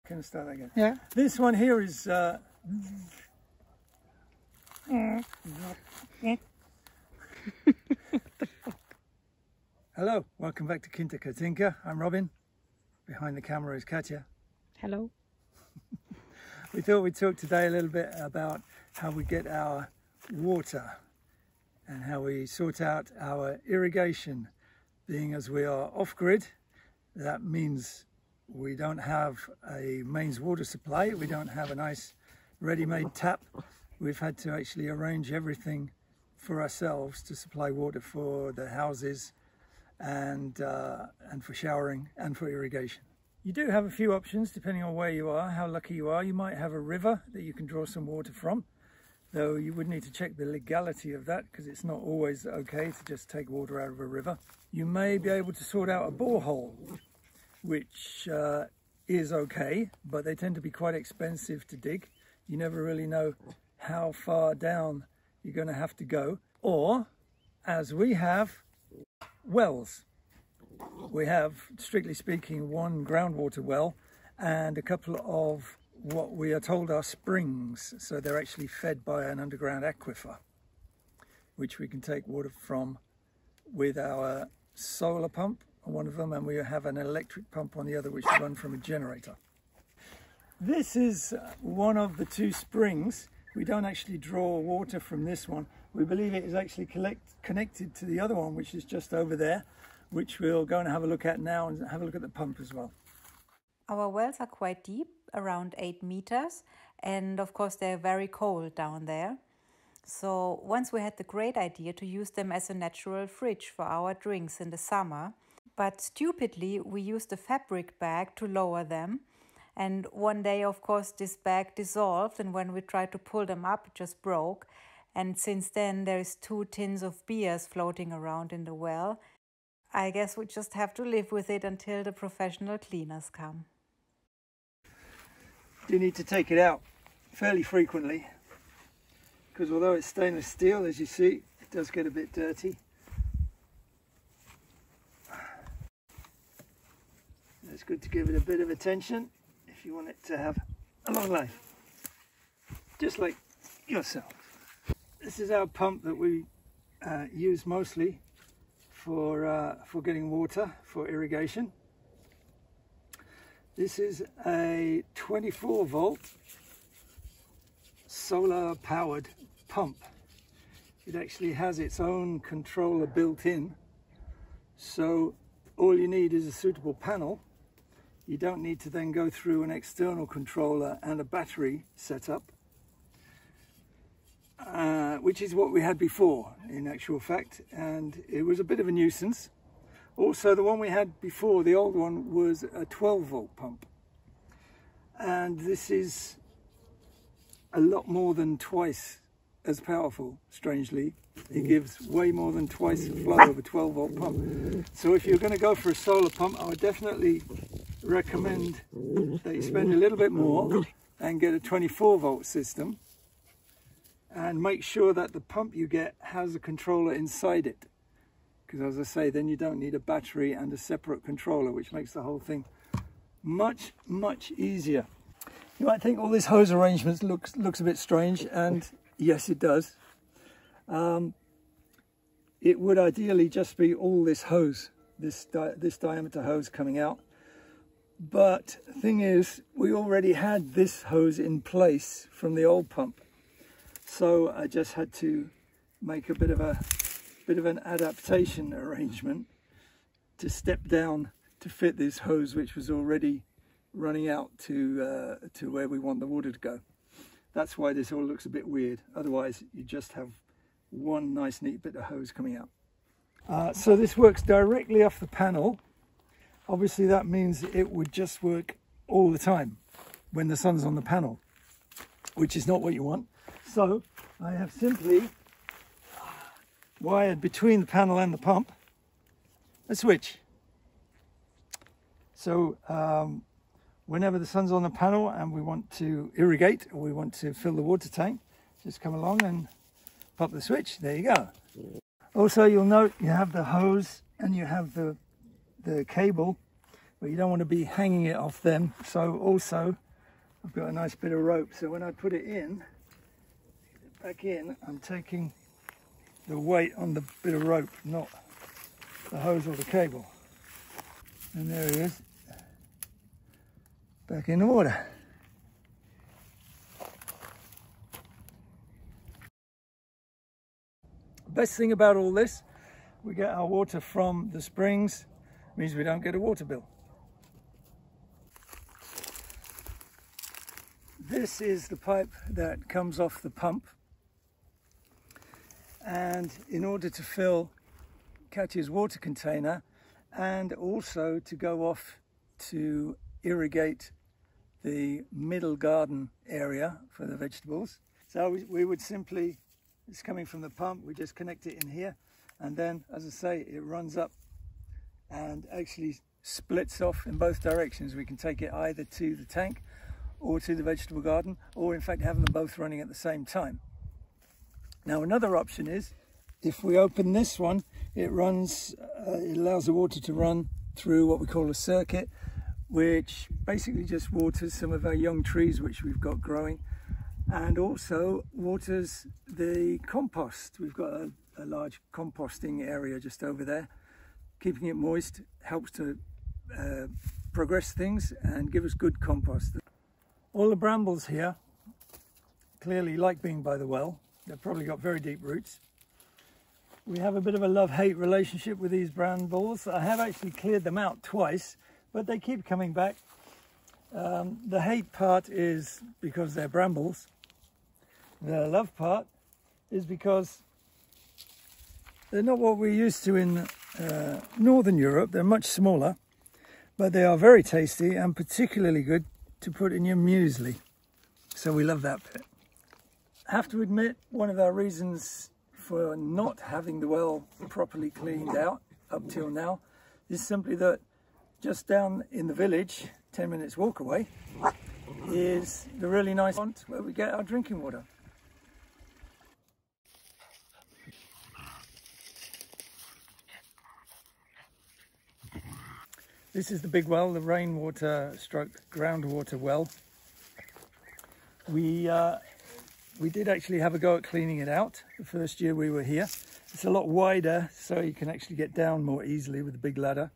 Can I start that again? Yeah. This one here is hello, welcome back to Quinta Katinka. I'm Robin. Behind the camera is Katja. Hello. We thought we'd talk today a little bit about how we get our water and how we sort out our irrigation. Being as we are off-grid, that means we don't have a mains water supply, we don't have a nice ready-made tap. We've had to actually arrange everything for ourselves to supply water for the houses and for showering and for irrigation. You do have a few options depending on where you are, how lucky you are. You might have a river that you can draw some water from, though you would need to check the legality of that because it's not always okay to just take water out of a river. You may be able to sort out a borehole, which is okay, but they tend to be quite expensive to dig. You never really know how far down you're going to have to go. Or, as we have, wells. We have, strictly speaking, one groundwater well and a couple of what we are told are springs. So they're actually fed by an underground aquifer, which we can take water from with our solar pump on one of them, and we have an electric pump on the other, which run from a generator. This is one of the two springs. We don't actually draw water from this one. We believe it is actually connected to the other one, which is just over there, which we'll go and have a look at now and have a look at the pump as well. Our wells are quite deep, around 8 meters, and of course they're very cold down there. So once we had the great idea to use them as a natural fridge for our drinks in the summer, but stupidly we used a fabric bag to lower them. And one day, of course, this bag dissolved, and when we tried to pull them up, it just broke. And since then, there is 2 tins of beers floating around in the well. I guess we just have to live with it until the professional cleaners come. You need to take it out fairly frequently, because although it's stainless steel, as you see, it does get a bit dirty. It's good to give it a bit of attention if you want it to have a long life, just like yourself. This is our pump that we use mostly for getting water for irrigation. This is a 24 volt solar powered pump. It actually has its own controller built in, so all you need is a suitable panel. You don't need to then go through an external controller and a battery setup, which is what we had before in actual fact, and it was a bit of a nuisance. Also, the one we had before, the old one, was a 12 volt pump, and this is a lot more than twice as powerful, strangely. It gives way more than twice the flow of a 12 volt pump. So if you're going to go for a solar pump, I would definitely recommend that you spend a little bit more and get a 24 volt system, and make sure that the pump you get has a controller inside it, because as I say, then you don't need a battery and a separate controller, which makes the whole thing much easier. You might think all this hose arrangement looks a bit strange, and yes, it does. It would ideally just be all this hose, this diameter hose coming out. But the thing is, we already had this hose in place from the old pump, so I just had to make a bit of an adaptation arrangement to step down to fit this hose, which was already running out to where we want the water to go. That's why this all looks a bit weird. Otherwise, you just have one nice neat bit of hose coming out. So this works directly off the panel. Obviously that means it would just work all the time when the sun's on the panel, which is not what you want. So I have simply wired between the panel and the pump a switch. So whenever the sun's on the panel and we want to irrigate, or we want to fill the water tank, just come along and pop the switch. There you go. Also, you'll note you have the hose and you have the cable but you don't want to be hanging it off them. So also I've got a nice bit of rope, so when I put it in, back in, I'm taking the weight on the bit of rope, not the hose or the cable. And there he is, back in the water. Best thing about all this, we get our water from the springs, means we don't get a water bill. This is the pipe that comes off the pump, and in order to fill Katja's water container and also to go off to irrigate the middle garden area for the vegetables. So we would simply, it's coming from the pump, we just connect it in here, and then, as I say, it runs up and actually splits off in both directions. We can take it either to the tank or to the vegetable garden, or in fact having them both running at the same time. Now another option is, if we open this one, it runs, it allows the water to run through what we call a circuit, which basically just waters some of our young trees which we've got growing, and also waters the compost. We've got a large composting area just over there. Keeping it moist helps to progress things and give us good compost. All the brambles here clearly like being by the well. They've probably got very deep roots. We have a bit of a love-hate relationship with these brambles. I have actually cleared them out twice, but they keep coming back. The hate part is because they're brambles. The love part is because they're not what we're used to in Northern Europe. They're much smaller, but they are very tasty and particularly good to put in your muesli. So we love that bit. I have to admit, one of our reasons for not having the well properly cleaned out up till now is simply that just down in the village, 10 minutes walk away, is the really nice pond where we get our drinking water. This is the big well, the rainwater stroke groundwater well. We did actually have a go at cleaning it out the first year we were here. It's a lot wider, so you can actually get down more easily with a big ladder.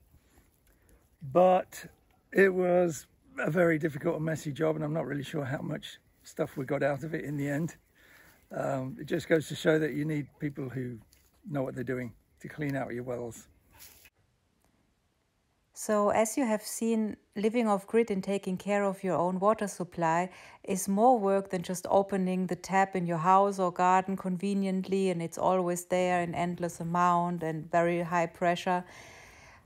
But it was a very difficult and messy job, and I'm not really sure how much stuff we got out of it in the end. It just goes to show that you need people who know what they're doing to clean out your wells. So as you have seen, living off-grid and taking care of your own water supply is more work than just opening the tap in your house or garden conveniently and it's always there in endless amount and very high pressure.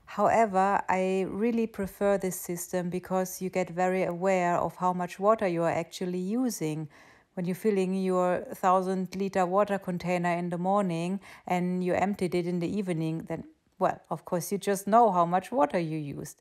However, I really prefer this system because you get very aware of how much water you are actually using. When you're filling your 1,000-liter water container in the morning and you emptied it in the evening, then well, of course, you just know how much water you used.